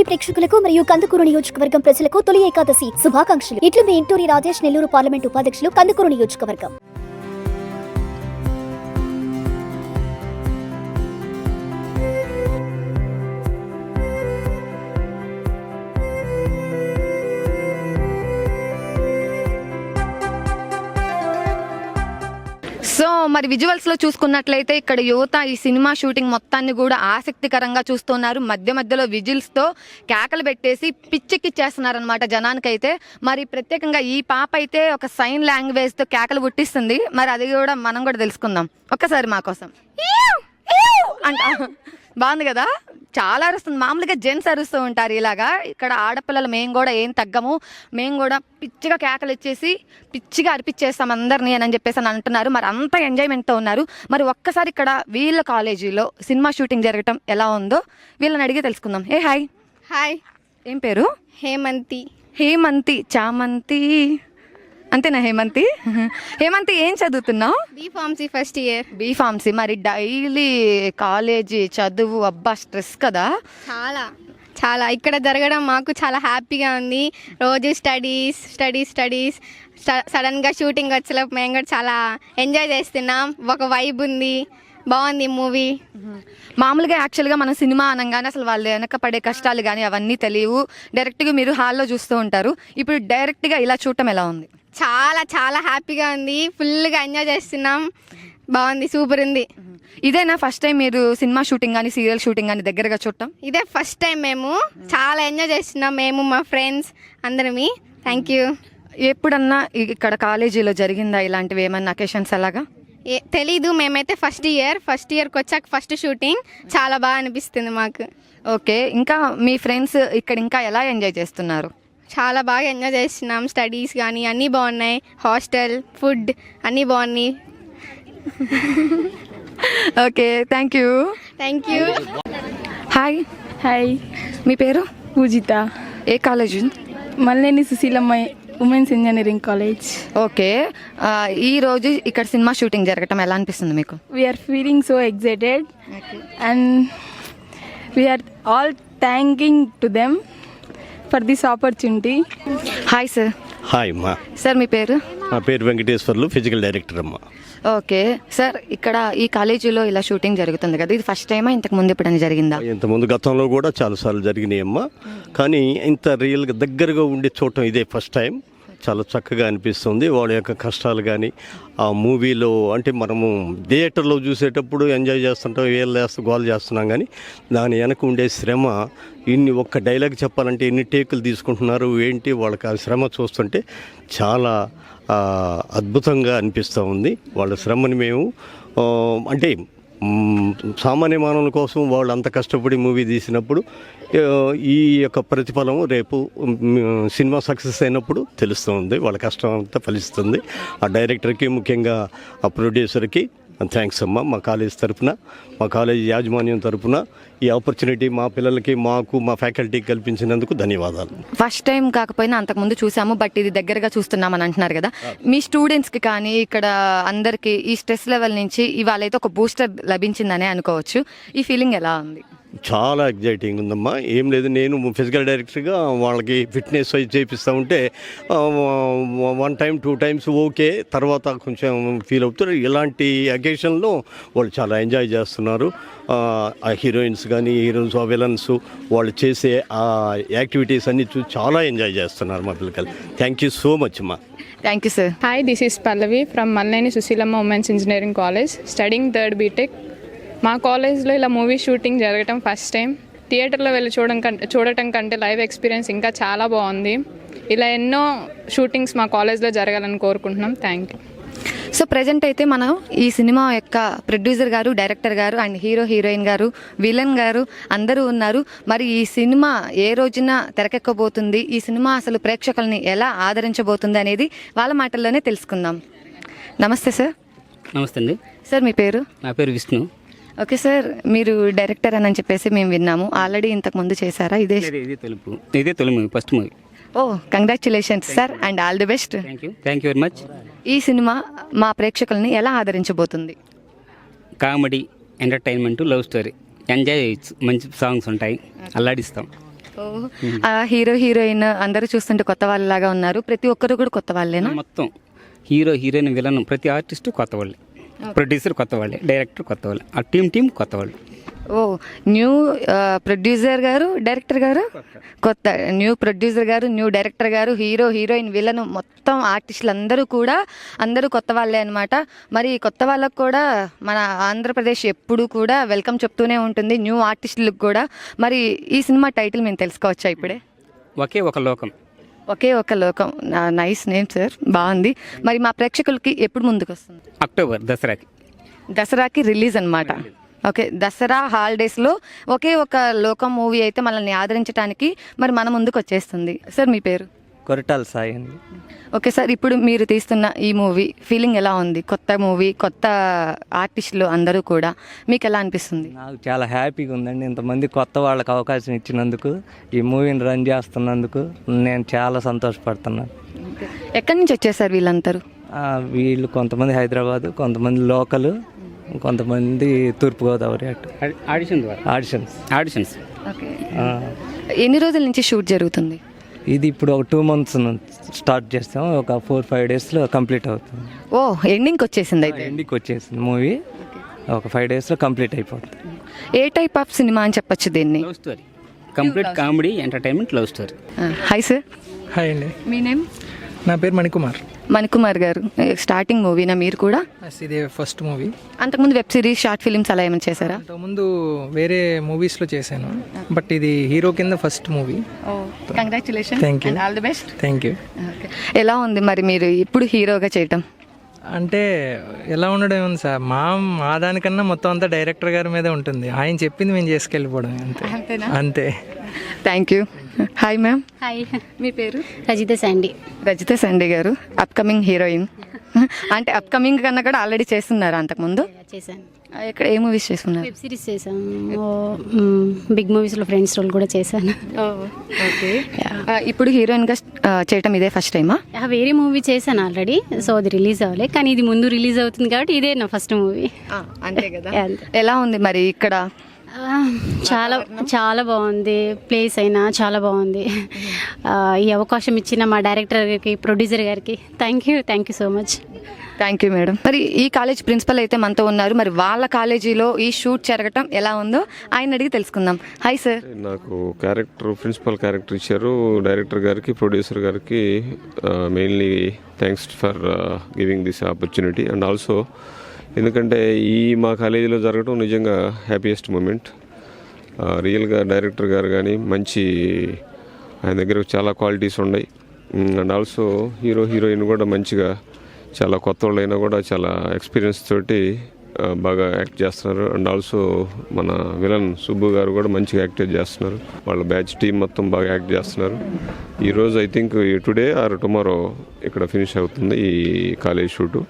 ప్రేక్షకులకు మరియు కందుకూరు నియోజకవర్గం ప్రజలకు తొలి ఏకాదశి శుభాకాంక్షలు. ఇట్లు మీ ఇంటూరి రాజేష్, నెల్లూరు పార్లమెంట్ ఉపాధ్యక్షులు, కందుకూరు నియోజకవర్గం. సో మరి విజువల్స్లో చూసుకున్నట్లయితే ఇక్కడ యువత ఈ సినిమా షూటింగ్ మొత్తాన్ని కూడా ఆసక్తికరంగా చూస్తున్నారు. మధ్య మధ్యలో విజిల్స్తో కేకలు పెట్టేసి పిచ్చెక్కిచ్చేస్తున్నారు అనమాట జనానికైతే. మరి ప్రత్యేకంగా ఈ పాప అయితే ఒక సైన్ లాంగ్వేజ్తో కేకలు పుట్టిస్తుంది. మరి అది కూడా మనం కూడా తెలుసుకుందాం ఒక్కసారి మా కోసం. అంట బాగుంది కదా, చాలా అరుస్తుంది. మామూలుగా జెంట్స్ అరుస్తూ ఉంటారు ఇలాగా, ఇక్కడ ఆడపిల్లలు మేము కూడా ఏం తగ్గము, మేము కూడా పిచ్చిగా కేకలు ఇచ్చేసి పిచ్చిగా అరిపించేస్తాం అందరినీ అని చెప్పేసి అని అంటున్నారు. మరి అంత ఎంజాయ్మెంట్తో ఉన్నారు. మరి ఒక్కసారి ఇక్కడ వీళ్ళ కాలేజీలో సినిమా షూటింగ్ జరగటం ఎలా ఉందో వీళ్ళని అడిగి తెలుసుకుందాం. ఏ హాయ్. హాయ్, ఏం పేరు? హేమంతి. హేమంతి, చామంతి అంతేనా? హేమంతి, హేమంతి ఏం చదువుతున్నావు? B Pharmacy first year. బీఫార్మసీ. మరి డైలీ కాలేజీ చదువు, అబ్బా స్ట్రెస్ కదా. చాలా చాలా ఇక్కడ జరగడం మాకు చాలా హ్యాపీగా ఉంది. రోజు స్టడీస్ సడన్గా షూటింగ్ వచ్చేలోపు మేము కూడా చాలా ఎంజాయ్ చేస్తున్నాం. ఒక వైబ్ ఉంది, బాగుంది మూవీ. మామూలుగా యాక్చువల్గా మన సినిమా అనగానే అసలు వాళ్ళు వెనక పడే కష్టాలు కానీ అవన్నీ తెలియవు. డైరెక్ట్గా మీరు హాల్లో చూస్తూ ఉంటారు. ఇప్పుడు డైరెక్ట్గా ఇలా చూడటం ఎలా ఉంది? చాలా చాలా హ్యాపీగా ఉంది, ఫుల్గా ఎంజాయ్ చేస్తున్నాం. బాగుంది, సూపర్ ఉంది. ఇదేనా ఫస్ట్ టైం మీరు సినిమా షూటింగ్ కానీ సీరియల్ షూటింగ్ కానీ దగ్గరగా చూడటం? ఇదే ఫస్ట్ టైం. మేము చాలా ఎంజాయ్ చేస్తున్నాం, మేము మా ఫ్రెండ్స్ అందరమీ. Thank you. ఎప్పుడన్నా ఇక్కడ కాలేజీలో జరిగిందా ఇలాంటివి ఏమన్నా అకేషన్స్ అలాగా? తెలీదు, మేమైతే ఫస్ట్ ఇయర్కి వచ్చాక ఫస్ట్ షూటింగ్. చాలా బాగా అనిపిస్తుంది మాకు. ఓకే, ఇంకా మీ ఫ్రెండ్స్ ఇక్కడ ఇంకా ఎలా ఎంజాయ్ చేస్తున్నారు? చాలా బాగా ఎంజాయ్ చేస్తున్నాం. స్టడీస్ కానీ అన్నీ బాగున్నాయి, హాస్టల్ ఫుడ్ అన్నీ బాగున్నాయి. Okay, thank you. Hi. Hi, మీ పేరు? పూజిత. ఏ college? Malleni Susheelamma women's engineering college. Okay, ఈరోజు ఇక్కడ సినిమా షూటింగ్ జరగటం ఎలా అనిపిస్తుంది మీకు? We're feeling so excited and we're all thanking to them for this opportunity. Hi sir. Hi అమ్మా. సార్ మీ పేరు? నా పేరు వెంకటేశ్వర్లు, ఫిజికల్ డైరెక్టర్ అమ్మా. ఓకే సార్, ఇక్కడ ఈ కాలేజీలో ఇలా షూటింగ్ జరుగుతుంది కదా, ఇది ఫస్ట్ టైమా ఇంతకు ముందు ఎప్పుడైనా జరిగిందా? ఇంతకుముందు గతంలో కూడా చాలాసార్లు జరిగినాయి అమ్మా, కానీ ఇంత రియల్గా దగ్గరగా ఉండి చూడటం ఇదే ఫస్ట్ టైం. చాలా చక్కగా అనిపిస్తుంది. వాళ్ళ యొక్క కష్టాలు కానీ ఆ మూవీలో అంటే మనము థియేటర్లో చూసేటప్పుడు ఎంజాయ్ చేస్తుంటాం, గోల్ చేస్తున్నాం, కానీ దాని వెనక ఉండే శ్రమ, ఒక్క డైలాగ్ చెప్పాలంటే ఎన్ని టేకులు తీసుకుంటున్నారు ఏంటి, వాళ్ళకి ఆ శ్రమ చూస్తుంటే చాలా అద్భుతంగా అనిపిస్తూ ఉంది. వాళ్ళ శ్రమని మేము అంటే సామాన్య మానవుల కోసం వాళ్ళు అంత కష్టపడి మూవీ తీసినప్పుడు ఈ యొక్క ప్రతిఫలం రేపు సినిమా సక్సెస్ అయినప్పుడు తెలుస్తుంది. వాళ్ళ కష్టం అంతా ఫలిస్తుంది. ఆ డైరెక్టర్కి, ముఖ్యంగా ఆ ప్రొడ్యూసర్కి థ్యాంక్స్ అమ్మా. మా కాలేజ్ తరఫున, మా కాలేజ్ యాజమాన్యం తరఫున ఈ ఆపర్చునిటీ మా పిల్లలకి, మాకు, మా ఫ్యాకల్టీకి కల్పించినందుకు ధన్యవాదాలు. ఫస్ట్ టైం కాకపోయినా అంతకుముందు చూసాము, బట్ ఇది దగ్గరగా చూస్తున్నామని అంటున్నారు కదా, మీ స్టూడెంట్స్కి కానీ ఇక్కడ అందరికీ ఈ స్ట్రెస్ లెవెల్ నుంచి ఇవాళ అయితే ఒక బూస్టర్ లభించిందనే అనుకోవచ్చు. ఈ ఫీలింగ్ ఎలా ఉంది? చాలా ఎగ్జైటింగ్ ఉందమ్మా. ఏం లేదు, నేను ఫిజికల్ డైరెక్టర్గా వాళ్ళకి ఫిట్నెస్ అవి చేపిస్తూ ఉంటే 1 time 2 times ఓకే, తర్వాత కొంచెం ఫీల్ అవుతారు. ఇలాంటి అకేషన్లో వాళ్ళు చాలా ఎంజాయ్ చేస్తున్నారు. ఆ హీరోయిన్స్ కానీ హీరోయిన్స్, ఆ విలన్స్, వాళ్ళు చేసే ఆ యాక్టివిటీస్ అన్నీ చూసి చాలా ఎంజాయ్ చేస్తున్నారు మా పిల్లలు. థ్యాంక్ యూ సో మచ్ అమ్మా. Thank you sir. Hi, this is Pallavi from Malneni Susilamma Women's Engineering College, studying 3rd BTech. మా కాలేజ్లో ఇలా మూవీ షూటింగ్ జరగటం ఫస్ట్ టైం. థియేటర్లో వెళ్ళి చూడటం కంటే లైవ్ ఎక్స్పీరియన్స్ ఇంకా చాలా బాగుంది. ఇలా ఎన్నో షూటింగ్స్ మా కాలేజ్లో జరగాలని కోరుకుంటున్నాం. Thank you. సో ప్రజెంట్ అయితే మనం ఈ సినిమా యొక్క ప్రొడ్యూసర్ గారు, డైరెక్టర్ గారు అండ్ హీరోయిన్ గారు, విలన్ గారు అందరూ ఉన్నారు. మరి ఈ సినిమా ఏ రోజున తెరకెక్కబోతుంది, ఈ సినిమా అసలు ప్రేక్షకుల్ని ఎలా ఆదరించబోతుంది అనేది వాళ్ళ మాటల్లోనే తెలుసుకుందాం. నమస్తే సార్. నమస్తే అండి. సార్ మీ పేరు? నా పేరు విష్ణు. ఓకే సార్, మీరు డైరెక్టర్ అని చెప్పేసి మేము విన్నాము. ఆల్రెడీ ఇంతకు ముందు చేశారా? ఇదే తొలి movie, first movie. Oh, congratulations sir and all the best. Thank you very much. ఈ సినిమా మా ప్రేక్షకుల్ని ఎలా ఆదరించబోతుంది? Comedy, entertainment, love story, enjoy చేయొచ్చు. మంచి సాంగ్స్ ఉంటాయి, అల్లాడిస్తాం. హీరో హీరోయిన్ అందరూ చూస్తుంటే కొత్త వాళ్ళలాగా ఉన్నారు. ప్రతి ఒక్కరు కూడా కొత్త వాళ్ళేనా? మొత్తం హీరో హీరోయిన్ విలన్ ప్రతి ఆర్టిస్టు కొత్త వాళ్ళే, ప్రొడ్యూసర్ కొత్త వాళ్ళే, డైరెక్టర్ కొత్త వాళ్ళే, ఆ టీం కొత్త వాళ్ళు. ఓ న్యూ ప్రొడ్యూసర్ గారు, డైరెక్టర్ గారు కొత్త, న్యూ ప్రొడ్యూసర్ గారు, న్యూ డైరెక్టర్ గారు, హీరో హీరోయిన్ విలన్ మొత్తం ఆర్టిస్టులు అందరూ కొత్త వాళ్ళే అనమాట. మరి కొత్త వాళ్ళకు కూడా మన ఆంధ్రప్రదేశ్ ఎప్పుడు కూడా వెల్కమ్ చెప్తూనే ఉంటుంది, న్యూ ఆర్టిస్టులకు కూడా. మరి ఈ సినిమా టైటిల్ మేము తెలుసుకోవచ్చా ఇప్పుడే? ఒకే ఒక లోకం. ఒకే ఒక లోకం. నైస్ నేమ్ సార్, బాగుంది. మరి మా ప్రేక్షకులకి ఎప్పుడు ముందుకు వస్తుంది? అక్టోబర్ దసరాకి రిలీజ్ అనమాట. ఓకే, దసరా హాలిడేస్లో ఒకే ఒక లోకం మూవీ అయితే మనల్ని ఆదరించడానికి మరి మన ముందుకు వచ్చేస్తుంది. సార్ మీ పేరు? కొరటాల సాయి అండి. ఓకే సార్, ఇప్పుడు మీరు తీస్తున్న ఈ మూవీ ఫీలింగ్ ఎలా ఉంది? కొత్త మూవీ, కొత్త ఆర్టిస్టులు అందరూ కూడా, మీకు ఎలా అనిపిస్తుంది? నాకు చాలా హ్యాపీగా ఉందండి. ఇంతమంది కొత్త వాళ్ళకి అవకాశం ఇచ్చినందుకు, ఈ మూవీని రన్ చేస్తున్నందుకు నేను చాలా సంతోషపడుతున్నాను. ఎక్కడి నుంచి వచ్చేసారు వీళ్ళందరూ? వీళ్ళు కొంతమంది హైదరాబాదు, కొంతమంది లోకలు, కొంతమంది తూర్పుగోదావరి ఆడిషన్స్. ఓకే, ఎన్ని రోజుల నుంచి షూట్ జరుగుతుంది? ఇది ఇప్పుడు ఒక 2 months స్టార్ట్ చేస్తాం, ఒక 4-5 daysలో కంప్లీట్ అవుతుంది. ఓ ఎండింగ్కి వచ్చేసింది అయితే? ఎండింగ్కి వచ్చేసింది మూవీ, ఒక 5 daysలో కంప్లీట్ అయిపోతుంది. ఏ టైప్ ఆఫ్ సినిమా అని చెప్పొచ్చు దీన్ని? Love story, complete comedy entertainment love story. Hi sir. Hi అండి, మీ నేమ్? నా పేరు మణికుమార్. మణికుమార్ గారు, స్టార్టింగ్ మూవీనా మీరు కూడా? ఇదే ఫస్ట్ మూవీ. అంతకుముందు వెబ్ సిరీస్, షార్ట్ ఫిలిమ్స్ అలా ఏమైనా చేశారా? అంతకుముందు వేరే మూవీస్లో చేశాను, బట్ ఇది హీరో కింద first movie. Congratulation. Thank you. All the best. Thank you. ఎలా ఉంది మరి మీరు ఇప్పుడు హీరోగా చేయటం? అంటే ఎలా ఉండడం ఏముంది సార్, మా దానికన్నా మొత్తం అంతా డైరెక్టర్ గారి మీదే ఉంటుంది. ఆయన చెప్పింది మేము చేసుకెళ్ళిపోవడం అంతే. అంతే. Thank you. Hi ma'am. Hi, మీ పేరు? రజిత సండి గారు, అప్కమింగ్ హీరోయిన్. అంటే అప్కమింగ్ కన్నా కూడా ఆల్రెడీ చేస్తున్నారా అంతకుముందు? చేశాను. ఇక్కడ ఏ మూవీస్ చేస్తున్నారు? వెబ్ సిరీస్ చేశాను, బిగ్ మూవీస్లో ఫ్రెండ్స్ రోల్ కూడా చేశాను. ఓకే, ఇప్పుడు హీరోయిన్గా చేయటం ఇదే ఫస్ట్ టైమా? వేరే మూవీ చేశాను ఆల్రెడీ, సో అది రిలీజ్ అవ్వలే, కానీ ఇది ముందు రిలీజ్ అవుతుంది కాబట్టి ఇదే నా ఫస్ట్ మూవీ. అంతే కదా. ఎలా ఉంది మరి ఇక్కడ? చాలా చాలా బాగుంది, ప్లేస్ అయినా చాలా బాగుంది. ఈ అవకాశం ఇచ్చిన మా డైరెక్టర్ గారికి, ప్రొడ్యూసర్ గారికి thank you so much. Thank you madam. మరి ఈ కాలేజ్ ప్రిన్సిపల్ అయితే మనతో ఉన్నారు. మరి వాళ్ళ కాలేజీలో ఈ షూట్ జరగటం ఎలా ఉందో ఆయన అడిగి తెలుసుకుందాం. Hi sir. నాకు ప్రిన్సిపల్ క్యారెక్టర్ ఇచ్చారు డైరెక్టర్ గారికి, ప్రొడ్యూసర్ గారికి. Mainly thanks for giving this opportunity. And also ఎందుకంటే ఈ మా కాలేజీలో జరగడం నిజంగా హ్యాపీయెస్ట్ మూమెంట్. రియల్గా డైరెక్టర్ గారు కానీ మంచి, ఆయన దగ్గర చాలా క్వాలిటీస్ ఉన్నాయి. అండ్ ఆల్సో హీరోయిన్ కూడా మంచిగా, చాలా కొత్త వాళ్ళైనా కూడా చాలా ఎక్స్పీరియన్స్ తోటి బాగా యాక్ట్ చేస్తున్నారు. అండ్ ఆల్సో మన విలన్ సుబ్బు గారు కూడా మంచిగా యాక్ట్ చేస్తున్నారు. వాళ్ళ బ్యాచ్ టీం మొత్తం బాగా యాక్ట్ చేస్తున్నారు. ఈరోజు I think today or tomorrow ఇక్కడ ఫినిష్ అవుతుంది ఈ కాలేజ్ షూటు.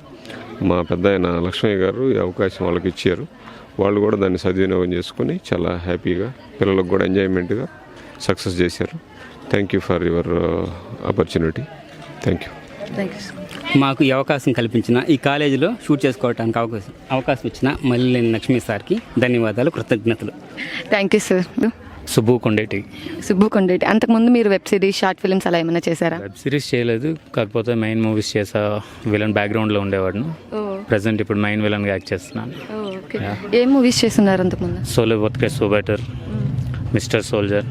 మా పెద్ద ఆయన లక్ష్మయ్య గారు ఈ అవకాశం వాళ్ళకి ఇచ్చారు. వాళ్ళు కూడా దాన్ని సద్వినియోగం చేసుకొని చాలా హ్యాపీగా, పిల్లలకు కూడా ఎంజాయ్మెంట్గా సక్సెస్ చేశారు. Thank you for your opportunity. Thank you. మాకు ఈ అవకాశం కల్పించిన, ఈ కాలేజీలో షూట్ చేసుకోవడానికి అవకాశం ఇచ్చిన మళ్ళీ లక్ష్మీ సార్కి ధన్యవాదాలు, కృతజ్ఞతలు. Thank you sir. Subbu Kondeti. అంతకుముందు మీరు వెబ్ సిరీస్, షార్ట్ ఫిల్మ్స్ అలా ఏమైనా చేశారా? వెబ్ సిరీస్ చేయలేదు, కాకపోతే మెయిన్ మూవీస్ చేసా. విలన్ బ్యాక్గ్రౌండ్లో ఉండేవాడిని. ప్రజెంట్ ఇప్పుడు మెయిన్ విలన్గా యాక్ట్ చేస్తున్నాను. ఏ మూవీస్ చేస్తున్నారు అంతకుముందు? సోలో బతుకే సో బెటర్, మిస్టర్ సోల్జర్,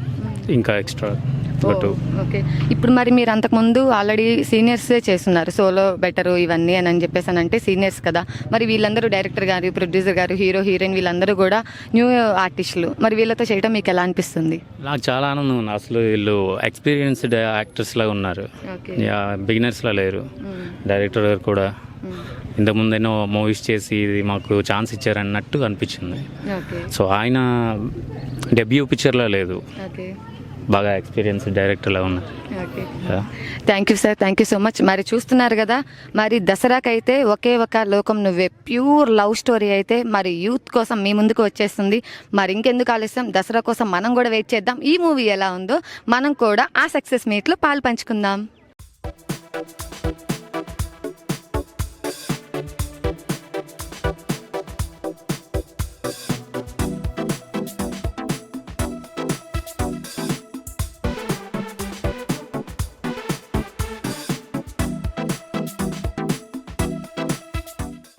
ఇంకా ఎక్స్ట్రా. ఓకే, ఇప్పుడు మరి మీరు అంతకుముందు ఆల్రెడీ సీనియర్సే చేస్తున్నారు, సోలో బెటరు ఇవన్నీ అని చెప్పేసి అని అంటే సీనియర్స్ కదా. మరి వీళ్ళందరూ డైరెక్టర్ గారు, ప్రొడ్యూసర్ గారు, హీరో హీరోయిన్ వీళ్ళందరూ కూడా న్యూ ఆర్టిస్టులు. మరి వీళ్ళతో చేయడం మీకు ఎలా అనిపిస్తుంది? నాకు చాలా ఆనందం ఉంది. అసలు వీళ్ళు ఎక్స్పీరియన్స్డ్ యాక్టర్స్ లాగా ఉన్నారు, బిగినర్స్లా లేరు. డైరెక్టర్ గారు కూడా ఇంతకుముందు ఎన్నో మూవీస్ చేసి ఇది మాకు ఛాన్స్ ఇచ్చారన్నట్టు అనిపించింది. సో ఆయన డెబ్యూ పిక్చర్లో లేదు, బాగా ఎక్స్పీరియన్స్ డైరెక్టర్లా ఉన్నారు. Thank you sir, thank you so much. మరి చూస్తున్నారు కదా, మరి దసరాకైతే ఒకే ఒక లోకం నువ్వే ప్యూర్ లవ్ స్టోరీ అయితే మరి యూత్ కోసం మీ ముందుకు వచ్చేస్తుంది. మరి ఇంకెందుకు ఆలస్యం, దసరా కోసం మనం కూడా వెయిట్ చేద్దాం. ఈ మూవీ ఎలా ఉందో మనం కూడా ఆ సక్సెస్ మీట్లో పాలు పంచుకుందాం.